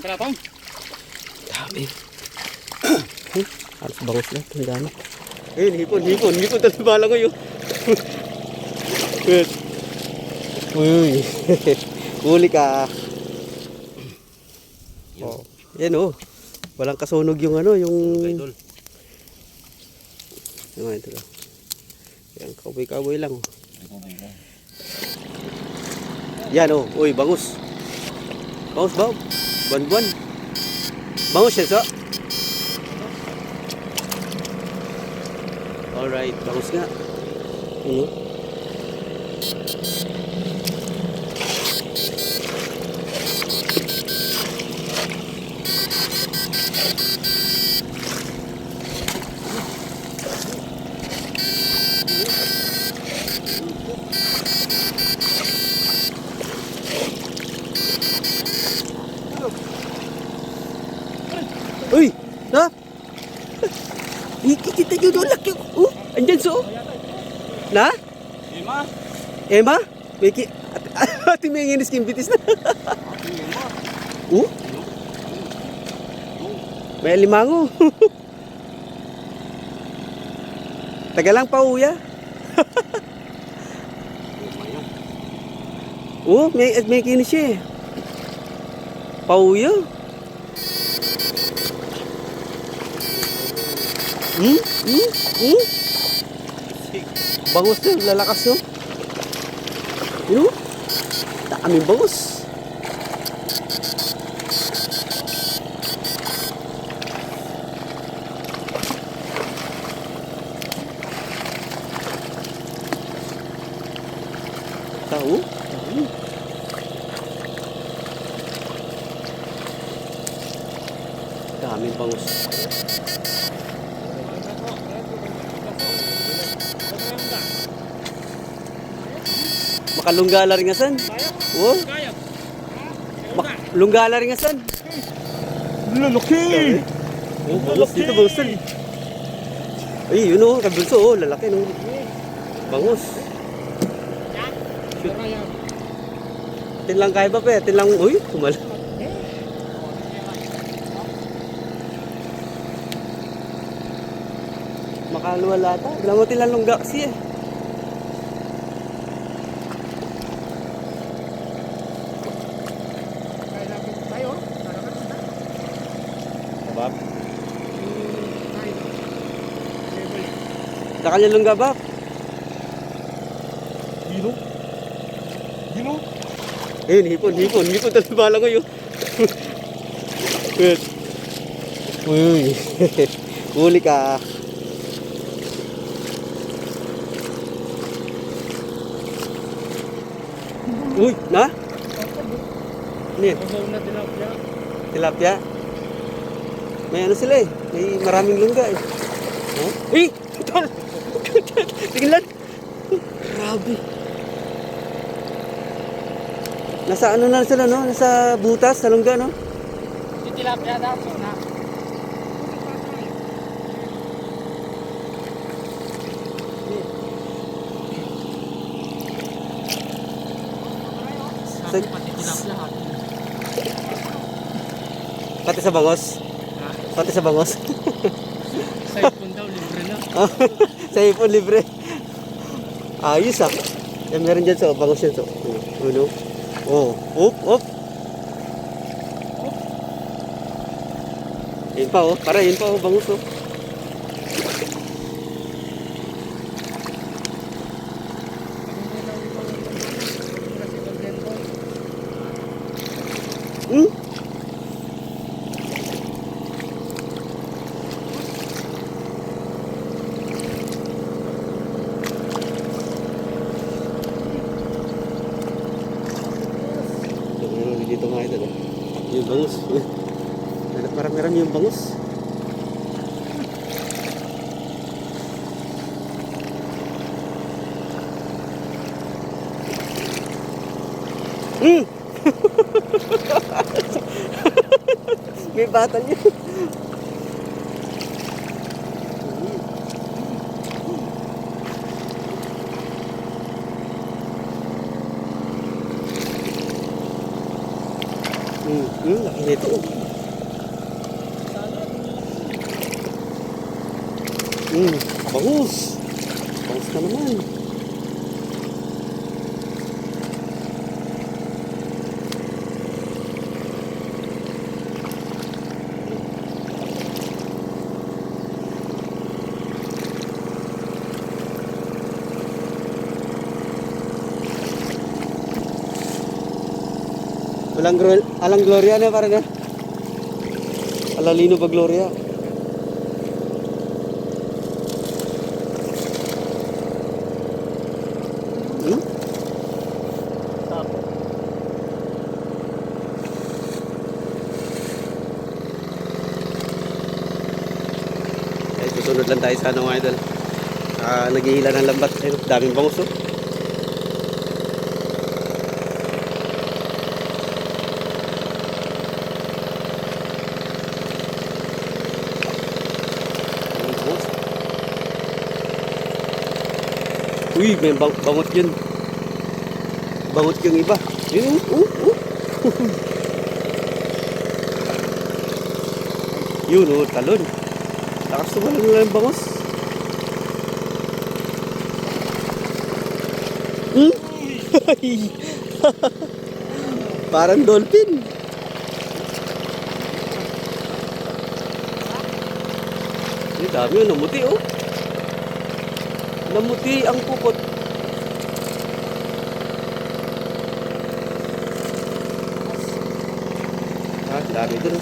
Karatong. Dami. Halos bangus lang. Ang dami. Ayun, hipon. Hipon talaga bala ko yun. Uy. Huli ka. Oh. Yan oh. Walang kasunog yung ano, yung... Yung ito lang. Yan, kaboy lang. Yan oh. Uy, bangus. Bangus ba? Buwan. Bangus yan, so? Alright, bangus nga. Uy! Ha? Kita nyo doon, laki. Andyan so. Na? Emma? Ati may nginis kimbitis na. May alimango. Taga lang pa uya. May kinis siya eh. Pauya. Bangus na, lalakas no. Yun o. Daming bangus. Tahu? Daming bangus. Makalunggala rin nga san. Oh. Lunggala rin nga san. Lalaki. Oh, bangus dito, bangus tal. Ay, yun oh, kabulso oh, lalaki no. Bangus. Tin lang kaya ba pe? Tin lang, uy, kumal. Makaluwala ta. Bilang mo tin lang lungga kasi eh. Bab. Sa kanya lungga bab. Gino. Ayun, hipon talaga bala ko yun. Uy. Huli ka. Uy, na? Ano yan? Tilapia? May ano sila eh. May maraming lungga eh. Oh? Eh! Tol! Tingnan! Grabe. Nasa ano na sila no? Nasa butas, sa lungga no? Yung tilapia daw. Na. Pati sa bangos? Pati sa bangos? Sa ipon daw, libre na. Sa ipon libre. Ayos ah. Yan meron dyan so, bangos yan so. Uno. Oh, op. Yun pa oh, yun pa oh, bangus oh. Dito nga ito oh. Yung bangus. Marami yung bangus. May batal niya. Laki nito. Oh. Bangus. Bangus na naman. Alang Gloria na para na. Alalino ba Gloria? Ay, susunod lang tayo sa ano mga idol. Naghihila ng lambat. Ay, daming bangus oh. Uy, may bangot yun. Bangot yung iba. Yun, Yun, talon. Lakas tumalon lang yung bangos. Parang dolphin. Ang dami yun, namuti oh. Namuti ang pupot. Dami dun.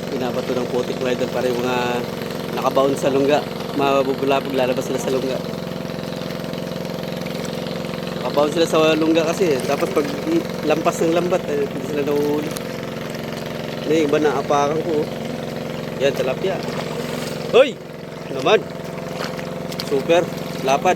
Binabato ng putik mga idol para yung mga nakabaon sa lungga. Mabubulabog, lalabas sila sa lungga. Nakabaon sila sa lungga kasi. Tapos pag lampas ng lambat, hindi sila nahuhuli. Yung iba na apakan ko. Yan, tilapia. Hoy! Naman. Super. Lapad.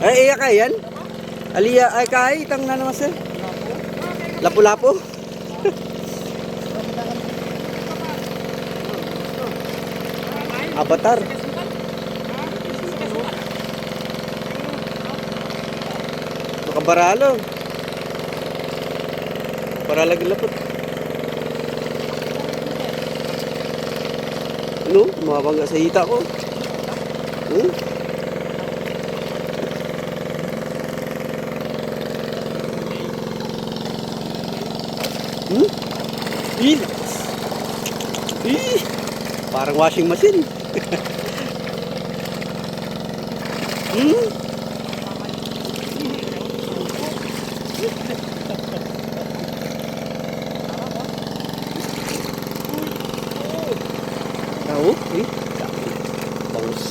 Ay, iya kay yan? Aliya, ay kay, itang na naman siya. Lapu-lapu. Avatar. Makabaralo. Para lagi lapot. Ano? Mabangga sa hita ko. Parang washing machine. Tahu? Bangus.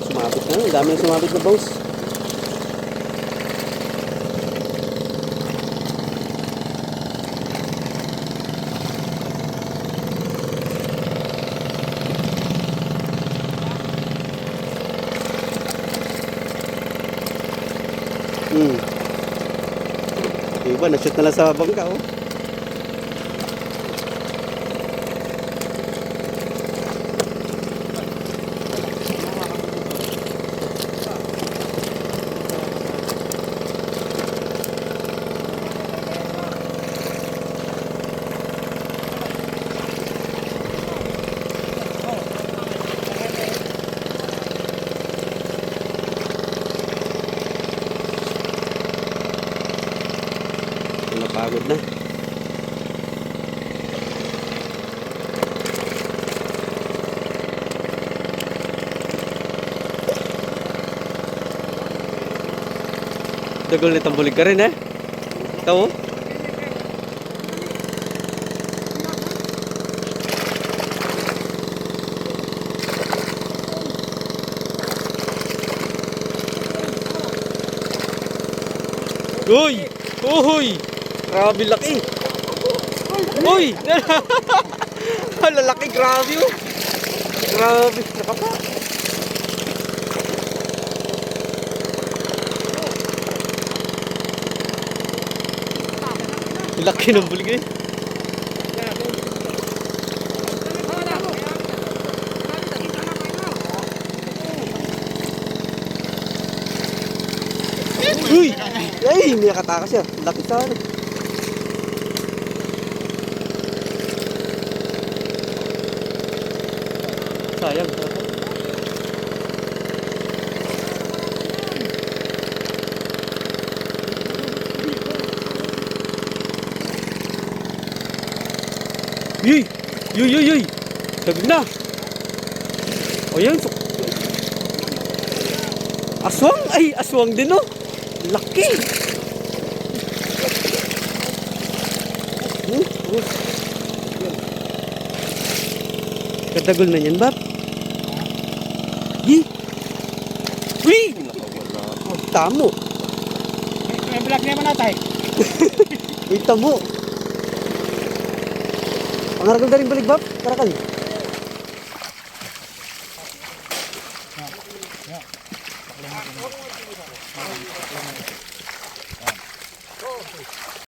Sumabit na. Ang dami yung sumabit na bangus. Iba, na-shoot na lang sa bangka oh. Napagod na. Dagol na tambulig ka rin eh. Ikaw oh. Uy! Uy! Grabe laki. Uy! Lalaki, grabe oh. Grabe, nakapa. Laki ng buligay. Uy! Ay, may nakatakas siya. Laki sa ano. Sayang. Yuy! Yuy, yuy, yuy! Sabi na! O yan. Aswang! Ay, aswang din, oh! Laki! Katagol na yan, Bab. Yi! Uy! Tamo! May vlog naman natin. Uy, tamo! Pangarakal na rin balik, Bab. Karakal.